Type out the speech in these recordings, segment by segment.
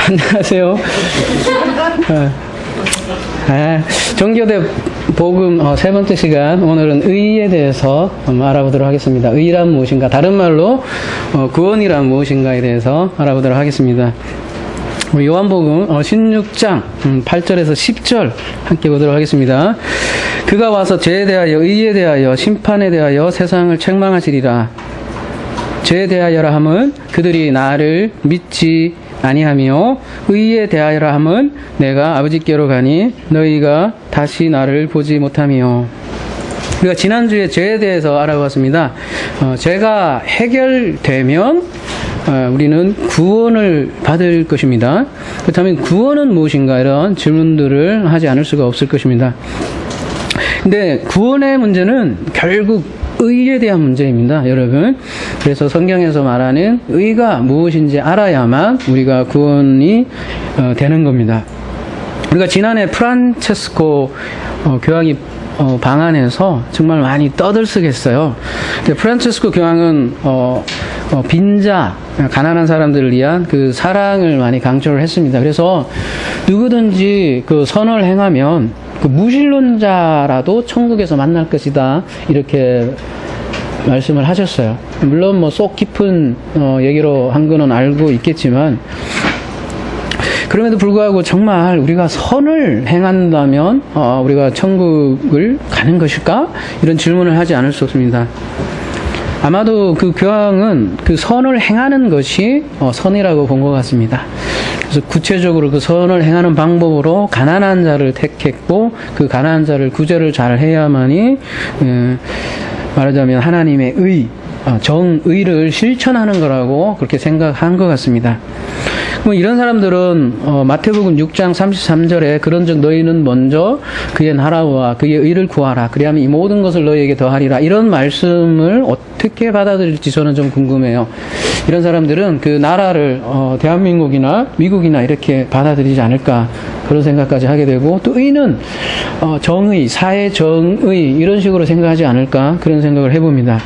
안녕하세요. 정교대 복음 세 번째 시간, 오늘은 의에 대해서 알아보도록 하겠습니다. 의란 무엇인가, 다른 말로 구원이란 무엇인가에 대해서 알아보도록 하겠습니다. 요한복음 16장 8절에서 10절 함께 보도록 하겠습니다. 그가 와서 죄에 대하여, 의에 대하여, 심판에 대하여 세상을 책망하시리라. 죄에 대하여라 함은 그들이 나를 믿지 아니하며, 의에 대하여라 함은 내가 아버지께로 가니 너희가 다시 나를 보지 못하며. 우리가 지난주에 죄에 대해서 알아봤습니다. 죄가 해결되면 우리는 구원을 받을 것입니다. 그렇다면 구원은 무엇인가, 이런 질문들을 하지 않을 수가 없을 것입니다. 근데 구원의 문제는 결국 의에 대한 문제입니다, 여러분. 그래서 성경에서 말하는 의가 무엇인지 알아야만 우리가 구원이 되는 겁니다. 우리가 지난해 프란체스코 교황이 방한해서 정말 많이 떠들썩했어요. 근데 프란체스코 교황은 빈자, 가난한 사람들을 위한 그 사랑을 많이 강조를 했습니다. 그래서 누구든지 그 선을 행하면 그 무신론자라도 천국에서 만날 것이다, 이렇게 말씀을 하셨어요. 물론 뭐 쏙 깊은 얘기로 한 거는 알고 있겠지만, 그럼에도 불구하고 정말 우리가 선을 행한다면 우리가 천국을 가는 것일까? 이런 질문을 하지 않을 수 없습니다. 아마도 그 교황은 그 선을 행하는 것이 선이라고 본 것 같습니다. 그래서 구체적으로 그 선을 행하는 방법으로 가난한 자를 택했고, 그 가난한 자를 구제를 잘 해야만이 말하자면 하나님의 의, 정의를 실천하는 거라고 그렇게 생각한 것 같습니다. 뭐 이런 사람들은 마태복음 6장 33절에 그런즉 너희는 먼저 그의 나라와 그의 의를 구하라, 그리하면 이 모든 것을 너희에게 더하리라, 이런 말씀을 어떻게 받아들일지 저는 좀 궁금해요. 이런 사람들은 그 나라를 대한민국이나 미국이나 이렇게 받아들이지 않을까, 그런 생각까지 하게 되고, 또 의는 정의, 사회 정의, 이런 식으로 생각하지 않을까, 그런 생각을 해봅니다.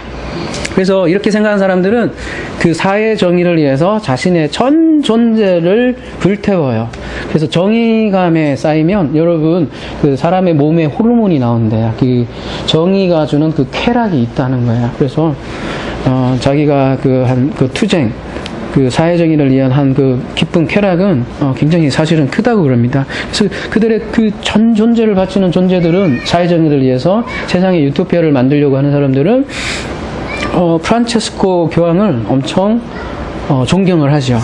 그래서 이렇게 생각하는 사람들은 그 사회 정의를 위해서 자신의 전 존재를 불태워요. 그래서 정의감에 쌓이면 여러분, 그 사람의 몸에 호르몬이 나온대요. 그 정의가 주는 그 쾌락이 있다는 거예요. 그래서 자기가 그 투쟁, 그 사회정의를 위한 한 그 기쁜 쾌락은 굉장히 사실은 크다고 그럽니다. 그래서 그들의 그 전 존재를 바치는 존재들은, 사회정의를 위해서 세상의 유토피아를 만들려고 하는 사람들은 프란체스코 교황을 엄청 존경을 하죠.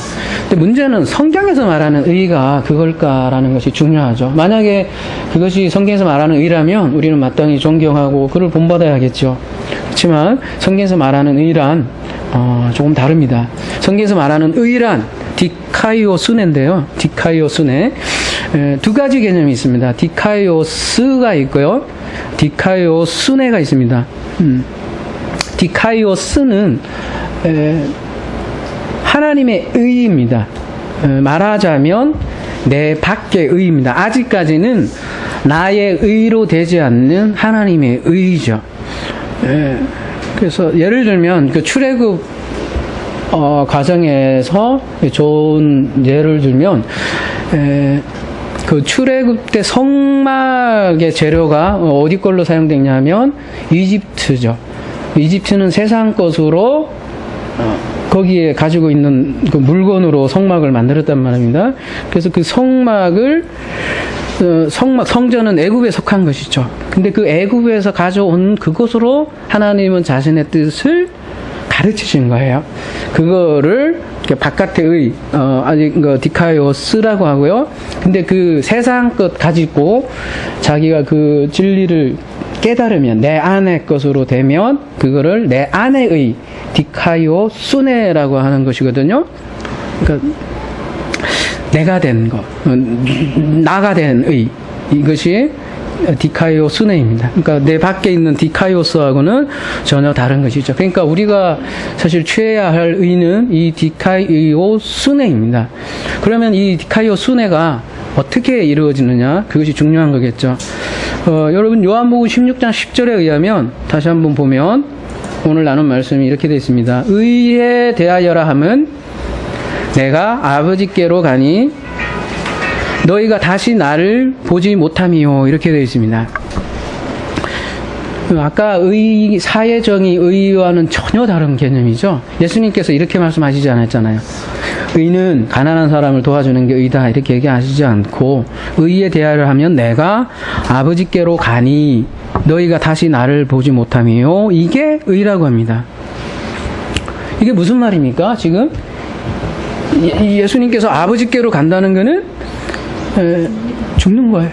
근데 문제는 성경에서 말하는 의가 그걸까라는 것이 중요하죠. 만약에 그것이 성경에서 말하는 의라면 우리는 마땅히 존경하고 그를 본받아야겠죠. 그렇지만 성경에서 말하는 의란 조금 다릅니다. 성경에서 말하는 의란 디카이오스네인데요. 디카이오스네, 두 가지 개념이 있습니다. 디카이오스가 있고요, 디카이오스네가 있습니다. 디카이오스는 하나님의 의입니다. 말하자면 내 밖의 의입니다. 아직까지는 나의 의로 되지 않는 하나님의 의죠. 그래서 예를 들면 그 출애굽 과정에서 좋은 예를 들면, 그 출애굽 때 성막의 재료가 어디 걸로 사용됐냐면 이집트죠. 이집트는 세상 것으로 거기에 가지고 있는 그 물건으로 성막을 만들었단 말입니다. 그래서 그 성막을 성전은 애굽에 속한 것이죠. 근데 그 애굽에서 가져온 그것으로 하나님은 자신의 뜻을 가르치신 거예요. 그거를 바깥의 의, 아직 디카이오스라고 하고요. 근데 그 세상 것 가지고 자기가 그 진리를 깨달으면, 내 안의 것으로 되면 그거를 내 안의 의, 디카이오스네라고 하는 것이거든요. 그러니까 내가 된 것, 나가 된 의, 이것이 디카이오스네입니다. 그러니까 내 밖에 있는 디카이오스하고는 전혀 다른 것이죠. 그러니까 우리가 사실 취해야 할 의는 이 디카이오스네입니다. 그러면 이 디카이오스네가 어떻게 이루어지느냐, 그것이 중요한 거겠죠. 여러분, 요한복음 16장 10절에 의하면, 다시 한번 보면 오늘 나눈 말씀이 이렇게 되어 있습니다. 의에 대하여라 함은 내가 아버지께로 가니 너희가 다시 나를 보지 못함이요. 이렇게 되어 있습니다. 아까 사회 정의, 의와는 전혀 다른 개념이죠. 예수님께서 이렇게 말씀하시지 않았잖아요. 의는 가난한 사람을 도와주는 게 의다 이렇게 얘기하시지 않고, 의에 대하여 하면 내가 아버지께로 가니 너희가 다시 나를 보지 못함이요. 이게 의라고 합니다. 이게 무슨 말입니까? 지금 예수님께서 아버지께로 간다는 거는 죽는 거예요.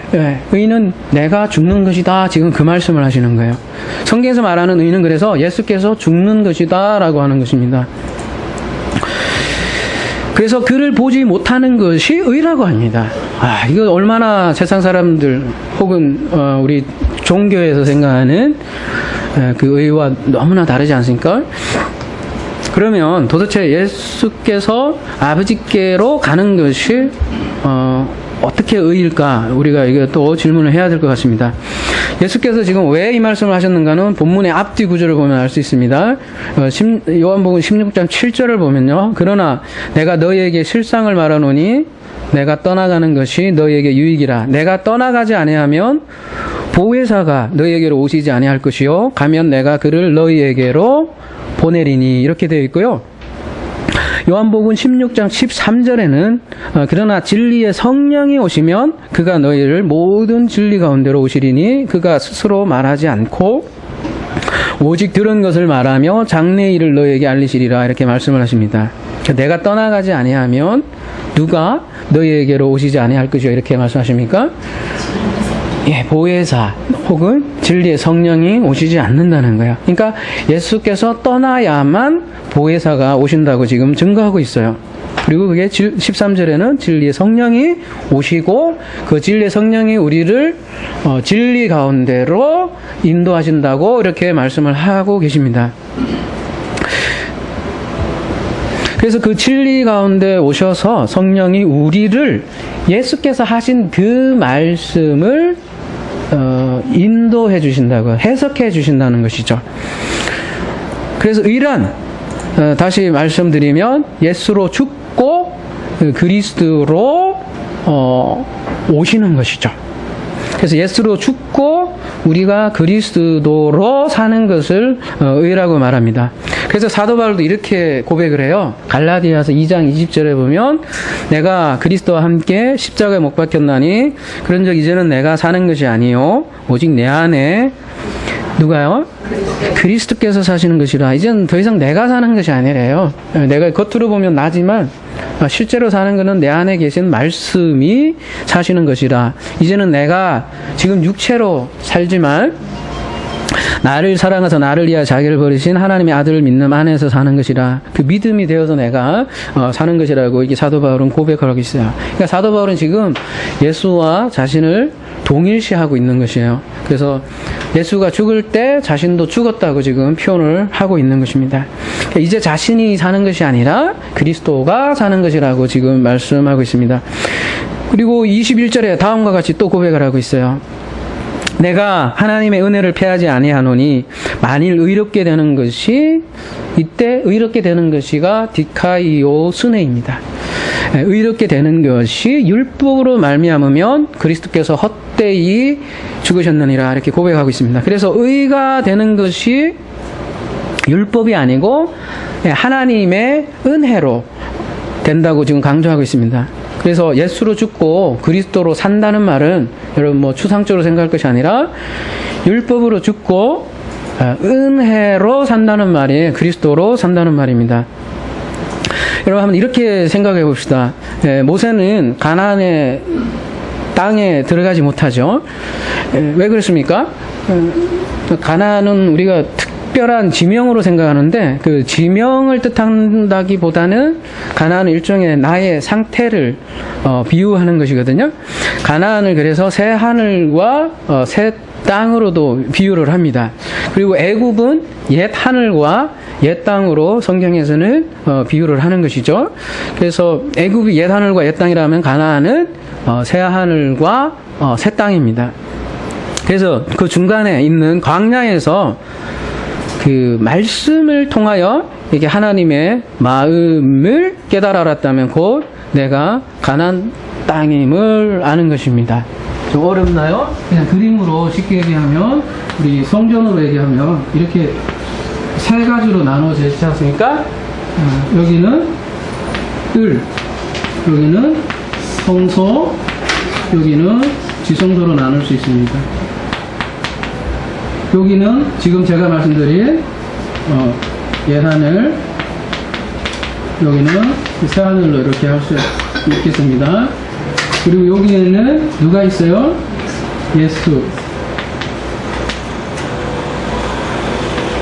의는 내가 죽는 것이다. 지금 그 말씀을 하시는 거예요. 성경에서 말하는 의는 그래서 예수께서 죽는 것이다 라고 하는 것입니다. 그래서 그를 보지 못하는 것이 의라고 합니다. 이거 얼마나 세상 사람들 혹은 우리 종교에서 생각하는 그 의와 너무나 다르지 않습니까? 그러면 도대체 예수께서 아버지께로 가는 것이 어떻게 의일까? 우리가 이게 또 질문을 해야 될 것 같습니다. 예수께서 지금 왜 이 말씀을 하셨는가는 본문의 앞뒤 구절을 보면 알 수 있습니다. 요한복음 16장 7절을 보면요. 그러나 내가 너희에게 실상을 말하노니 내가 떠나가는 것이 너희에게 유익이라. 내가 떠나가지 아니하면 보혜사가 너희에게로 오시지 아니할 것이요. 가면 내가 그를 너희에게로 보내리니. 이렇게 되어 있고요. 요한복음 16장 13절에는 그러나 진리의 성령이 오시면 그가 너희를 모든 진리 가운데로 오시리니 그가 스스로 말하지 않고 오직 들은 것을 말하며 장래의 일을 너희에게 알리시리라. 이렇게 말씀을 하십니다. 내가 떠나가지 아니하면 누가 너희에게로 오시지 아니할 것이요. 이렇게 말씀하십니까? 보혜사 혹은 진리의 성령이 오시지 않는다는 거예요. 그러니까 예수께서 떠나야만 보혜사가 오신다고 지금 증거하고 있어요. 그리고 그게 13절에는 진리의 성령이 오시고 그 진리의 성령이 우리를 진리 가운데로 인도하신다고 이렇게 말씀을 하고 계십니다. 그래서 그 진리 가운데 오셔서 성령이 우리를 예수께서 하신 그 말씀을 인도해 주신다고, 해석해 주신다는 것이죠. 그래서 의란 다시 말씀드리면 예수로 죽고 그리스도로 오시는 것이죠. 그래서 예수로 죽고 우리가 그리스도로 사는 것을 의라고 말합니다. 그래서 사도 바울도 이렇게 고백을 해요. 갈라디아서 2장 20절에 보면 내가 그리스도와 함께 십자가에 못 박혔나니 그런즉 이제는 내가 사는 것이 아니요 오직 내 안에 누가요? 그리스도께서 사시는 것이라. 이제는 더 이상 내가 사는 것이 아니래요. 내가 겉으로 보면 나지만 실제로 사는 것은 내 안에 계신 말씀이 사시는 것이라. 이제는 내가 지금 육체로 살지만 나를 사랑해서 나를 위하여 자기를 버리신 하나님의 아들을 믿는 안에서 사는 것이라. 그 믿음이 되어서 내가 사는 것이라고 이게 사도 바울은 고백하고 있어요. 그러니까 사도 바울은 지금 예수와 자신을 동일시하고 있는 것이에요. 그래서 예수가 죽을 때 자신도 죽었다고 지금 표현을 하고 있는 것입니다. 이제 자신이 사는 것이 아니라 그리스도가 사는 것이라고 지금 말씀하고 있습니다. 그리고 21절에 다음과 같이 또 고백을 하고 있어요. 내가 하나님의 은혜를 패하지 아니하노니 만일 의롭게 되는 것이, 이때 의롭게 되는 것이가 디카이오 스네입니다. 의롭게 되는 것이 율법으로 말미암으면 그리스도께서 헛되이 죽으셨느니라. 이렇게 고백하고 있습니다. 그래서 의가 되는 것이 율법이 아니고 하나님의 은혜로 된다고 지금 강조하고 있습니다. 그래서 예수로 죽고 그리스도로 산다는 말은 여러분 추상적으로 생각할 것이 아니라 율법으로 죽고 은혜로 산다는 말이 그리스도로 산다는 말입니다. 여러분 한번 이렇게 생각해 봅시다. 모세는 가나안의 땅에 들어가지 못하죠. 왜 그렇습니까? 가나안은 우리가 특별한 지명으로 생각하는데 그 지명을 뜻한다기보다는 가나안은 일종의 나의 상태를 비유하는 것이거든요. 가나안을 그래서 새 하늘과 새 땅으로도 비유를 합니다. 그리고 애굽은 옛 하늘과 옛 땅으로 성경에서는 비유를 하는 것이죠. 그래서 애굽이 옛 하늘과 옛 땅이라면 가나안은 새 하늘과 새 땅입니다. 그래서 그 중간에 있는 광야에서 그 말씀을 통하여 이게 하나님의 마음을 깨달아 알았다면 곧 내가 가나안 땅임을 아는 것입니다. 좀 어렵나요? 그냥 그림으로 쉽게 얘기하면, 우리 성전으로 얘기하면 이렇게 세 가지로 나눠져 있지 않습니까? 여기는 뜰, 여기는 성소, 여기는 지성소로 나눌 수 있습니다. 여기는 지금 제가 말씀드린 옛하늘, 여기는 새하늘로 이렇게 할 수 있겠습니다. 그리고 여기에는 누가 있어요? 예수.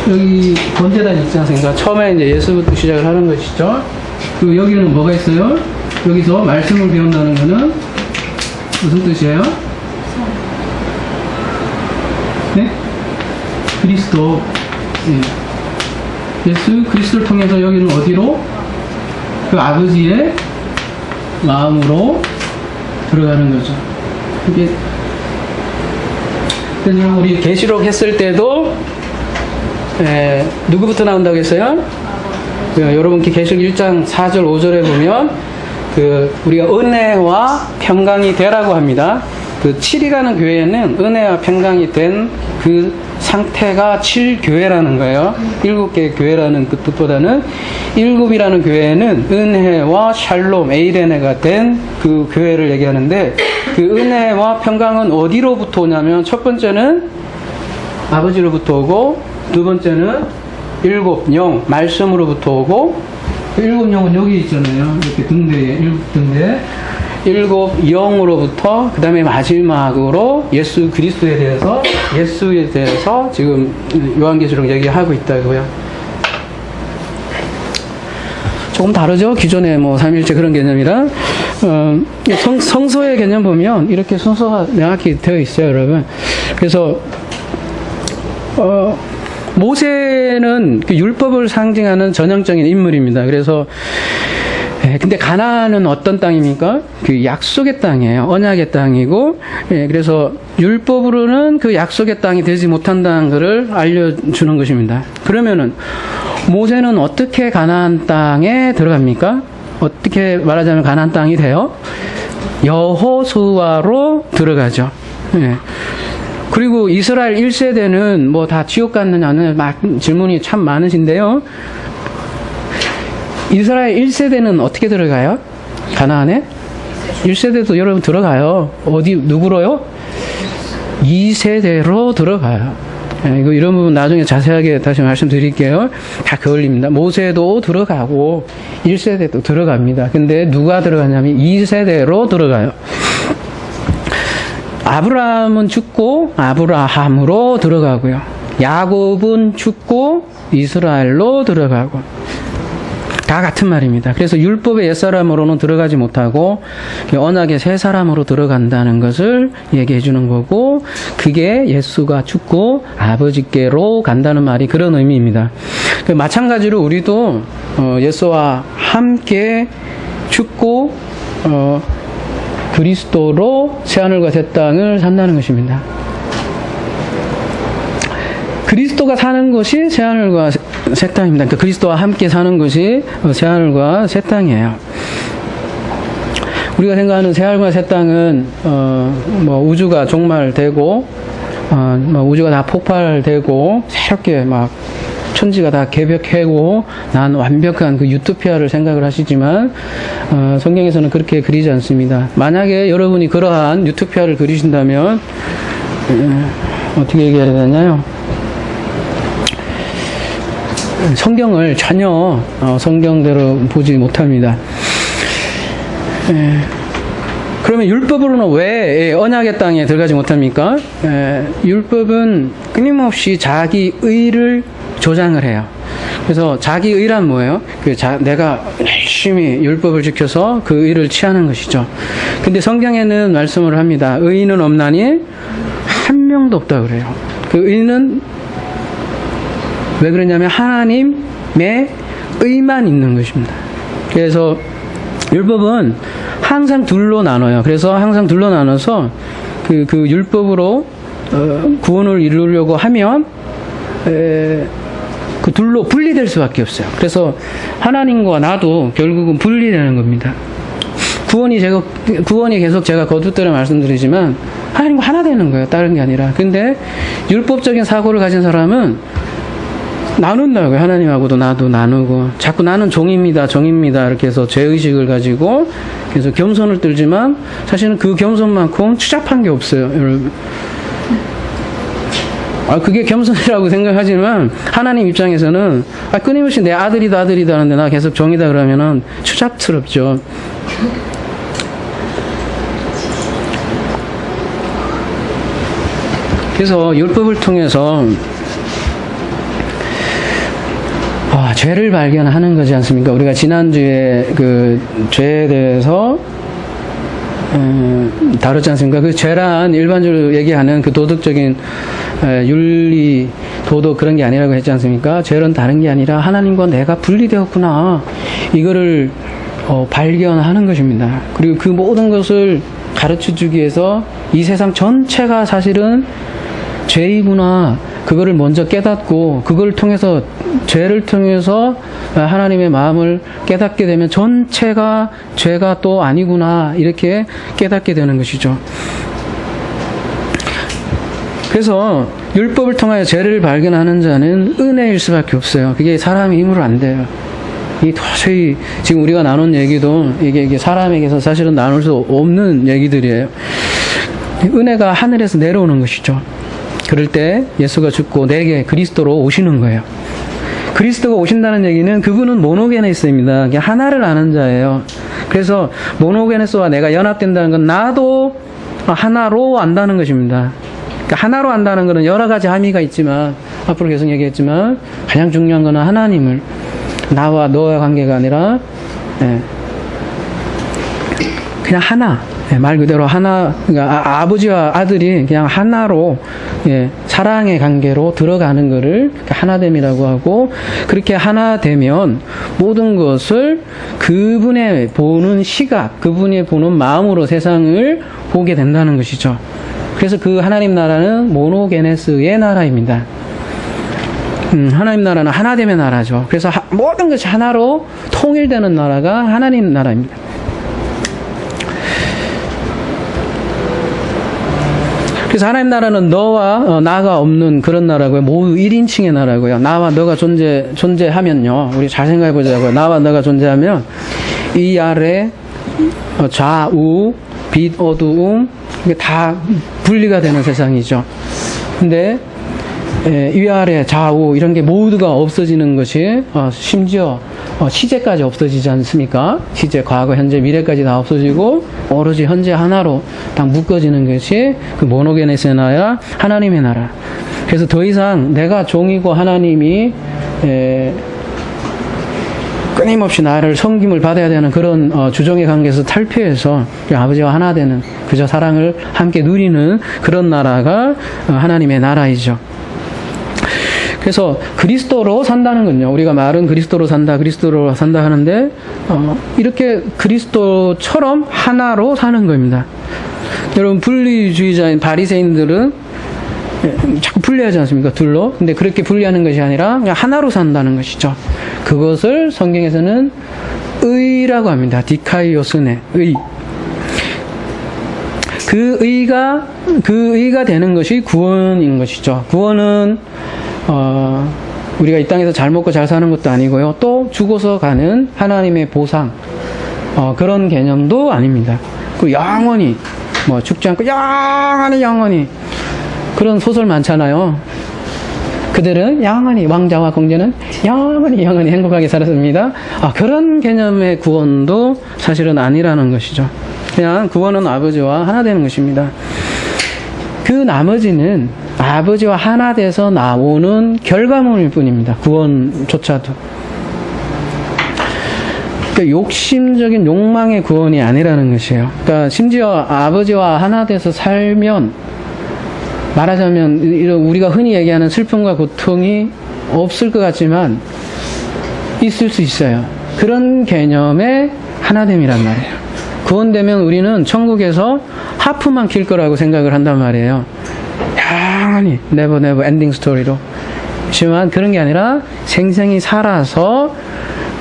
여기 번제단 있지 않습니까? 처음에 이제 예수부터 시작을 하는 것이죠. 그리고 여기는 뭐가 있어요? 여기서 말씀을 배운다는 것은 무슨 뜻이에요? 네? 그리스도. 예. 예수 그리스도를 통해서 여기는 어디로? 그 아버지의 마음으로 들어가는 거죠. 이게 그래서 우리 계시록 했을 때도 누구부터 나온다고 했어요? 여러분께 계시록 1장 4절 5절에 보면 우리가 은혜와 평강이 되라고 합니다. 그 7이라는 교회는 은혜와 평강이 된 그 상태가 7교회라는 거예요. 7개의 교회라는 그 뜻보다는 7이라는 교회는 은혜와 샬롬, 에이레네가 된 그 교회를 얘기하는데, 그 은혜와 평강은 어디로부터 오냐면, 첫 번째는 아버지로부터 오고, 두 번째는 일곱 영, 말씀으로부터 오고, 그 일곱 영은 여기 있잖아요. 이렇게 등대에, 일곱 등대. 일곱 영으로부터, 그 다음에 마지막으로 예수 그리스도에 대해서, 예수에 대해서 지금 요한계시록 얘기하고 있다고요. 조금 다르죠? 기존의 뭐 삼일체 그런 개념이랑. 성소의 개념 보면 이렇게 순서가 명확히 되어 있어요, 여러분. 그래서, 모세는 그 율법을 상징하는 전형적인 인물입니다. 그래서 근데 가나안은 어떤 땅입니까? 그 약속의 땅이에요. 언약의 땅이고, 그래서 율법으로는 그 약속의 땅이 되지 못한다는 것을 알려주는 것입니다. 그러면은 모세는 어떻게 가나안 땅에 들어갑니까? 어떻게 말하자면 가나안 땅이 돼요? 여호수아로 들어가죠. 그리고 이스라엘 1세대는 뭐 다 지옥 갔느냐는 질문이 참 많으신데요. 이스라엘 1세대는 어떻게 들어가요? 가나안에? 1세대도 여러분 들어가요. 어디, 누구로요? 2세대로 들어가요. 이거 이런 부분 나중에 자세하게 다시 말씀드릴게요. 다 그걸립니다. 모세도 들어가고 1세대도 들어갑니다. 근데 누가 들어가냐면 2세대로 들어가요. 아브라함은 죽고 아브라함으로 들어가고요. 야곱은 죽고 이스라엘로 들어가고. 다 같은 말입니다. 그래서 율법의 옛사람으로는 들어가지 못하고 언약의 새 사람으로 들어간다는 것을 얘기해 주는 거고, 그게 예수가 죽고 아버지께로 간다는 말이 그런 의미입니다. 마찬가지로 우리도 예수와 함께 죽고 그리스도로 새하늘과 새 땅을 산다는 것입니다. 그리스도가 사는 것이 새하늘과 새 땅입니다. 그러니까 그리스도와 함께 사는 것이 새하늘과 새 땅이에요. 우리가 생각하는 새하늘과 새 땅은 뭐 우주가 종말되고 뭐 우주가 다 폭발되고 새롭게 막 천지가 다 개벽하고 난 완벽한 그 유토피아를 생각을 하시지만 성경에서는 그렇게 그리지 않습니다. 만약에 여러분이 그러한 유토피아를 그리신다면 어떻게 얘기해야 되나요? 성경을 전혀 성경대로 보지 못합니다. 그러면 율법으로는 왜 언약의 땅에 들어가지 못합니까? 율법은 끊임없이 자기 의를 조장을 해요. 그래서 자기 의란 뭐예요? 내가 열심히 율법을 지켜서 그 의를 취하는 것이죠. 근데 성경에는 말씀을 합니다. 의인은 없나니 한 명도 없다 그래요. 그 의는 왜 그러냐면 하나님의 의만 있는 것입니다. 그래서 율법은 항상 둘로 나눠요. 그래서 항상 둘로 나눠서 그 율법으로 구원을 이루려고 하면 그 둘로 분리될 수밖에 없어요. 그래서 하나님과 나도 결국은 분리되는 겁니다. 구원이 계속 제가 거듭들어 말씀드리지만 하나님과 하나 되는 거예요. 다른 게 아니라. 근데 율법적인 사고를 가진 사람은 나눈다고요. 하나님하고도 나도 나누고 자꾸 나는 종입니다. 이렇게 해서 죄의식을 가지고 그래서 겸손을 들지만 사실은 그 겸손만큼 추잡한 게 없어요. 여러분. 그게 겸손이라고 생각하지만 하나님 입장에서는 끊임없이 내 아들이다 하는데 나 계속 종이다 그러면은 추잡스럽죠. 그래서 율법을 통해서 죄를 발견하는 거지 않습니까? 우리가 지난주에 그 죄에 대해서 다뤘지 않습니까? 그 죄란 일반적으로 얘기하는 그 도덕적인 윤리, 도덕 그런 게 아니라고 했지 않습니까? 죄는 다른 게 아니라 하나님과 내가 분리되었구나. 이거를 발견하는 것입니다. 그리고 그 모든 것을 가르쳐 주기 위해서 이 세상 전체가 사실은 죄이구나. 그거를 먼저 깨닫고 그걸 통해서 죄를 통해서 하나님의 마음을 깨닫게 되면 전체가 죄가 또 아니구나 이렇게 깨닫게 되는 것이죠. 그래서 율법을 통하여 죄를 발견하는 자는 은혜일 수밖에 없어요. 그게 사람의 힘으로 안 돼요. 이 도저히 지금 우리가 나눈 얘기도 이게 사람에게서 사실은 나눌 수 없는 얘기들이에요. 은혜가 하늘에서 내려오는 것이죠. 그럴 때 예수가 죽고 내게 그리스도로 오시는 거예요. 그리스도가 오신다는 얘기는 그분은 모노게네스입니다. 하나를 아는 자예요. 그래서 모노게네스와 내가 연합된다는 건 나도 하나로 안다는 것입니다. 그러니까 하나로 안다는 것은 여러 가지 함의가 있지만 앞으로 계속 얘기했지만 가장 중요한 것은 하나님을 나와 너의 관계가 아니라 그냥 하나. 말 그대로 하나, 그러니까 아버지와 아들이 그냥 하나로, 사랑의 관계로 들어가는 것을 하나됨이라고 하고, 그렇게 하나 되면 모든 것을 그분의 보는 시각, 그분의 보는 마음으로 세상을 보게 된다는 것이죠. 그래서 그 하나님 나라는 모노게네스의 나라입니다. 하나님 나라는 하나됨의 나라죠. 그래서 모든 것이 하나로 통일되는 나라가 하나님 나라입니다. 그래서 하나님 나라는 너와 나가 없는 그런 나라고요. 모두 1인칭의 나라고요. 나와 너가 존재하면요. 우리 잘 생각해 보자고요. 나와 너가 존재하면 이 아래 좌우, 빛, 어두움 이게 다 분리가 되는 세상이죠. 근데 위아래 좌우 이런 게 모두가 없어지는 것이 심지어 시제까지 없어지지 않습니까? 시제, 과거, 현재, 미래까지 다 없어지고 오로지 현재 하나로 딱 묶어지는 것이 그 모노게네스의 나라, 하나님의 나라. 그래서 더 이상 내가 종이고 하나님이 끊임없이 나를 섬김을 받아야 되는 그런 주종의 관계에서 탈피해서 아버지와 하나 되는 그저 사랑을 함께 누리는 그런 나라가 하나님의 나라이죠. 그래서 그리스도로 산다는 건요. 우리가 말은 그리스도로 산다 하는데 이렇게 그리스도처럼 하나로 사는 겁니다. 여러분 분리주의자인 바리새인들은 자꾸 분리하지 않습니까? 둘로. 근데 그렇게 분리하는 것이 아니라 그냥 하나로 산다는 것이죠. 그것을 성경에서는 의라고 합니다. 디카이오스네, 의. 그 의가 되는 것이 구원인 것이죠. 구원은 우리가 이 땅에서 잘 먹고 잘 사는 것도 아니고요. 또 죽어서 가는 하나님의 보상, 그런 개념도 아닙니다. 그 영원히, 죽지 않고 영원히, 그런 소설 많잖아요. 그들은 영원히, 왕자와 공주는 영원히 행복하게 살았습니다. 그런 개념의 구원도 사실은 아니라는 것이죠. 그냥 구원은 아버지와 하나 되는 것입니다. 그 나머지는 아버지와 하나 돼서 나오는 결과물일 뿐입니다. 구원조차도. 그러니까 욕심적인 욕망의 구원이 아니라는 것이에요. 그러니까 심지어 아버지와 하나 돼서 살면 말하자면 이런 우리가 흔히 얘기하는 슬픔과 고통이 없을 것 같지만 있을 수 있어요. 그런 개념의 하나됨이란 말이에요. 구원되면 우리는 천국에서 하프만 킬 거라고 생각을 한단 말이에요. 영원히 never 엔딩 스토리로. 하지만 그런 게 아니라 생생히 살아서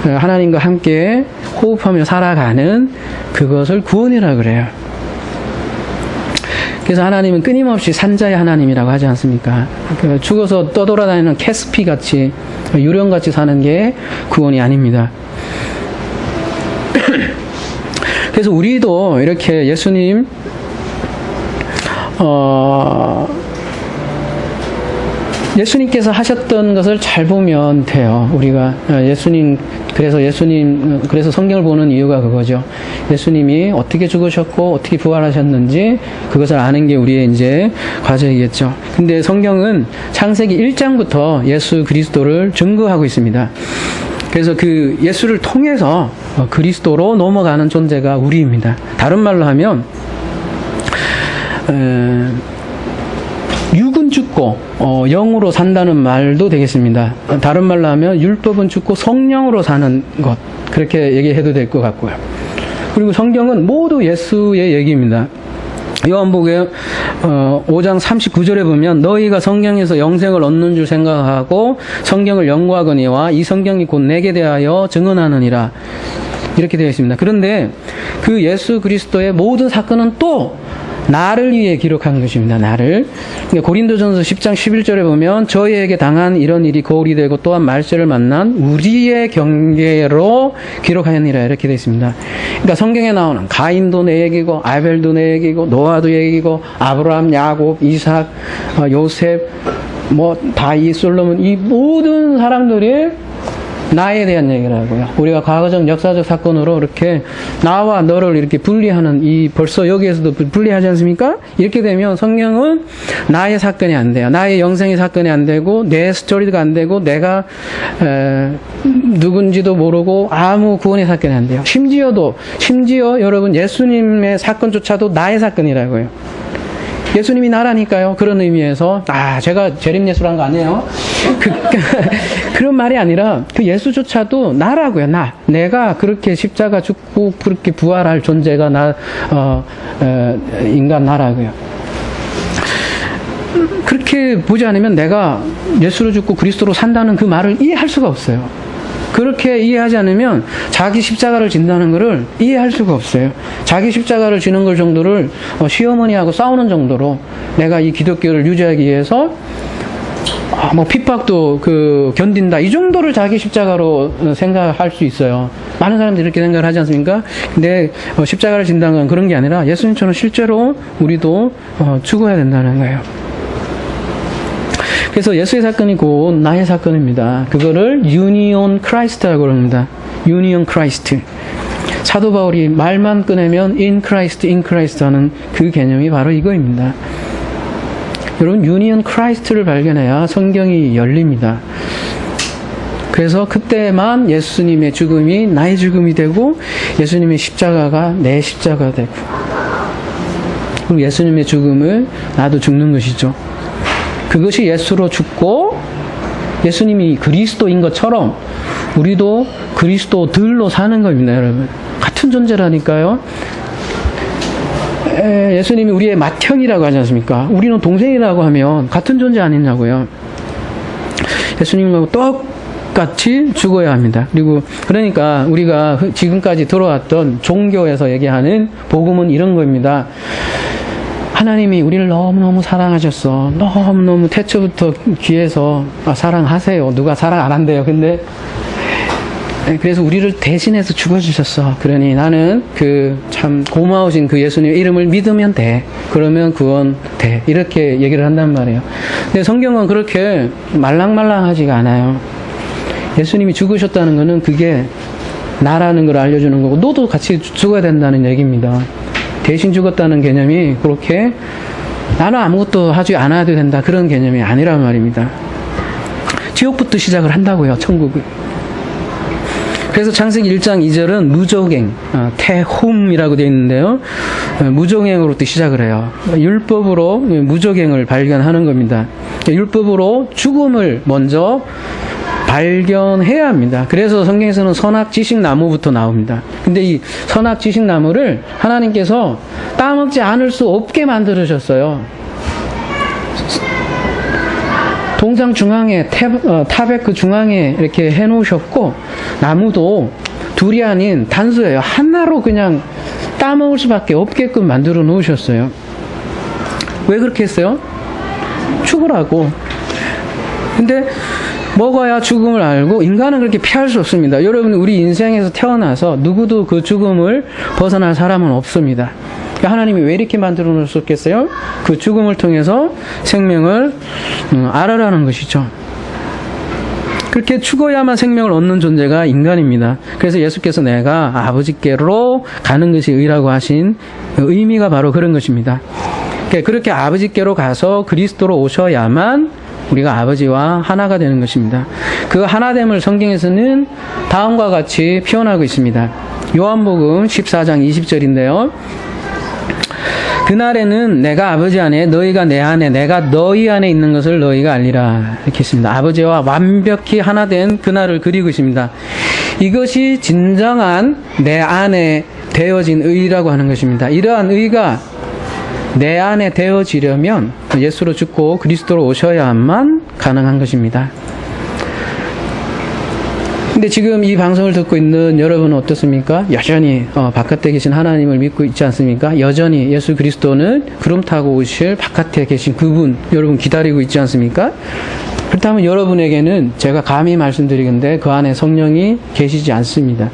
하나님과 함께 호흡하며 살아가는 그것을 구원이라 그래요. 그래서 하나님은 끊임없이 산자의 하나님이라고 하지 않습니까? 죽어서 떠돌아다니는 캐스피같이 유령같이 사는 게 구원이 아닙니다. 그래서 우리도 이렇게 예수님께서 하셨던 것을 잘 보면 돼요. 우리가 그래서 성경을 보는 이유가 그거죠. 예수님이 어떻게 죽으셨고 어떻게 부활하셨는지 그것을 아는 게 우리의 이제 과제이겠죠. 근데 성경은 창세기 1장부터 예수 그리스도를 증거하고 있습니다. 그래서 그 예수를 통해서 그리스도로 넘어가는 존재가 우리입니다. 다른 말로 하면 육은 죽고 영으로 산다는 말도 되겠습니다. 다른 말로 하면 율법은 죽고 성령으로 사는 것, 그렇게 얘기해도 될 것 같고요. 그리고 성경은 모두 예수의 얘기입니다. 요한복음 5장 39절에 보면 너희가 성경에서 영생을 얻는 줄 생각하고 성경을 연구하거니와 이 성경이 곧 내게 대하여 증언하느니라, 이렇게 되어 있습니다. 그런데 그 예수 그리스도의 모든 사건은 또 나를 위해 기록한 것입니다. 나를. 고린도전서 10장 11절에 보면 저희에게 당한 이런 일이 거울이 되고 또한 말세를 만난 우리의 경계로 기록하였느니라, 이렇게 되어 있습니다. 그러니까 성경에 나오는 가인도 내 얘기고 아벨도 내 얘기고 노아도 내 얘기고 아브라함, 야곱, 이삭, 요셉, 다윗, 솔로몬, 이 모든 사람들이 나에 대한 얘기라고요. 우리가 과거적 역사적 사건으로 이렇게 나와 너를 이렇게 분리하는, 벌써 여기에서도 분리하지 않습니까? 이렇게 되면 성경은 나의 사건이 안 돼요. 나의 영생의 사건이 안 되고 내 스토리가 안 되고 내가 누군지도 모르고 아무 구원의 사건이 안 돼요. 심지어 여러분 예수님의 사건조차도 나의 사건이라고요. 예수님이 나라니까요. 그런 의미에서 제가 재림예수라는 거 아니에요. 그런 말이 아니라 그 예수조차도 나라고요. 내가 그렇게 십자가 죽고 그렇게 부활할 존재가 인간 나라고요. 그렇게 보지 않으면 내가 예수로 죽고 그리스도로 산다는 그 말을 이해할 수가 없어요. 그렇게 이해하지 않으면 자기 십자가를 진다는 것을 이해할 수가 없어요. 자기 십자가를 지는 걸 정도를 시어머니하고 싸우는 정도로 내가 이 기독교를 유지하기 위해서 핍박도 견딘다, 이 정도를 자기 십자가로 생각할 수 있어요. 많은 사람들이 이렇게 생각을 하지 않습니까? 근데 십자가를 진다는 건 그런 게 아니라 예수님처럼 실제로 우리도 죽어야 된다는 거예요. 그래서 예수의 사건이 곧 나의 사건입니다. 그거를 유니온 크라이스트라고 합니다. 유니온 크라이스트. 사도 바울이 말만 꺼내면 in Christ 하는 그 개념이 바로 이거입니다. 여러분, 유니온 크라이스트를 발견해야 성경이 열립니다. 그래서 그때만 예수님의 죽음이 나의 죽음이 되고 예수님의 십자가가 내 십자가가 되고, 그럼 예수님의 죽음을 나도 죽는 것이죠. 그것이 예수로 죽고 예수님이 그리스도인 것처럼 우리도 그리스도들로 사는 겁니다, 여러분. 같은 존재라니까요. 예수님이 우리의 맏형이라고 하지 않습니까? 우리는 동생이라고 하면 같은 존재 아니냐고요. 예수님하고 똑같이 죽어야 합니다. 그러니까 우리가 지금까지 들어왔던 종교에서 얘기하는 복음은 이런 겁니다. 하나님이 우리를 너무너무 사랑하셨어. 너무너무 태초부터 귀해서 사랑하세요. 누가 사랑 안 한대요. 근데 그래서 우리를 대신해서 죽어주셨어. 그러니 나는 참 고마우신 그 예수님의 이름을 믿으면 돼. 그러면 구원 돼. 이렇게 얘기를 한단 말이에요. 근데 성경은 그렇게 말랑말랑하지가 않아요. 예수님이 죽으셨다는 것은 그게 나라는 걸 알려주는 거고, 너도 같이 죽어야 된다는 얘기입니다. 대신 죽었다는 개념이 그렇게 나는 아무것도 하지 않아도 된다, 그런 개념이 아니란 말입니다. 지옥부터 시작을 한다고요, 천국을. 그래서 창세기 1장 2절은 무적행, 태훔이라고 되어 있는데요. 무적행으로부터 시작을 해요. 율법으로 무적행을 발견하는 겁니다. 율법으로 죽음을 먼저 발견해야 합니다. 그래서 성경에서는 선악지식나무부터 나옵니다. 근데 이 선악지식나무를 하나님께서 따먹지 않을 수 없게 만들으셨어요. 동상 중앙에, 타백 그 중앙에 이렇게 해놓으셨고, 나무도 둘이 아닌 단수예요. 하나로 그냥 따먹을 수밖에 없게끔 만들어 놓으셨어요. 왜 그렇게 했어요? 죽으라고. 근데 먹어야 죽음을 알고 인간은 그렇게 피할 수 없습니다. 여러분, 우리 인생에서 태어나서 누구도 그 죽음을 벗어날 사람은 없습니다. 하나님이 왜 이렇게 만들어 놓으셨겠어요? 그 죽음을 통해서 생명을 알아라는 것이죠. 그렇게 죽어야만 생명을 얻는 존재가 인간입니다. 그래서 예수께서 내가 아버지께로 가는 것이 의라고 하신 의미가 바로 그런 것입니다. 그렇게 아버지께로 가서 그리스도로 오셔야만 우리가 아버지와 하나가 되는 것입니다. 그 하나됨을 성경에서는 다음과 같이 표현하고 있습니다. 요한복음 14장 20절인데요. 그날에는 내가 아버지 안에 너희가 내 안에 내가 너희 안에 있는 것을 너희가 알리라 이렇게 했습니다. 아버지와 완벽히 하나 된 그날을 그리고 있습니다. 이것이 진정한 내 안에 되어진 의라고 하는 것입니다. 이러한 의가 내 안에 되어지려면 예수로 죽고 그리스도로 오셔야만 가능한 것입니다. 근데 지금 이 방송을 듣고 있는 여러분은 어떻습니까? 여전히 바깥에 계신 하나님을 믿고 있지 않습니까? 여전히 예수 그리스도는 구름 타고 오실 바깥에 계신 그분 여러분 기다리고 있지 않습니까? 그렇다면 여러분에게는 제가 감히 말씀드리건데 그 안에 성령이 계시지 않습니다.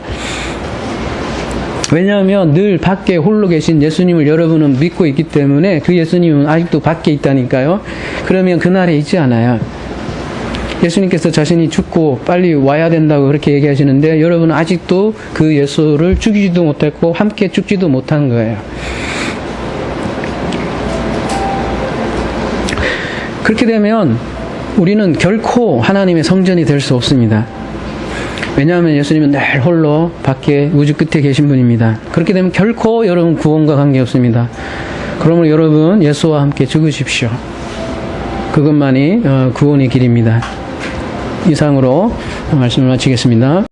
왜냐하면 늘 밖에 홀로 계신 예수님을 여러분은 믿고 있기 때문에 그 예수님은 아직도 밖에 있다니까요. 그러면 그날에 있지 않아요. 예수님께서 자신이 죽고 빨리 와야 된다고 그렇게 얘기하시는데 여러분은 아직도 그 예수를 죽이지도 못했고 함께 죽지도 못한 거예요. 그렇게 되면 우리는 결코 하나님의 성전이 될 수 없습니다. 왜냐하면 예수님은 늘 홀로 밖에 우주 끝에 계신 분입니다. 그렇게 되면 결코 여러분 구원과 관계없습니다. 그러므로 여러분 예수와 함께 죽으십시오. 그것만이 구원의 길입니다. 이상으로 말씀을 마치겠습니다.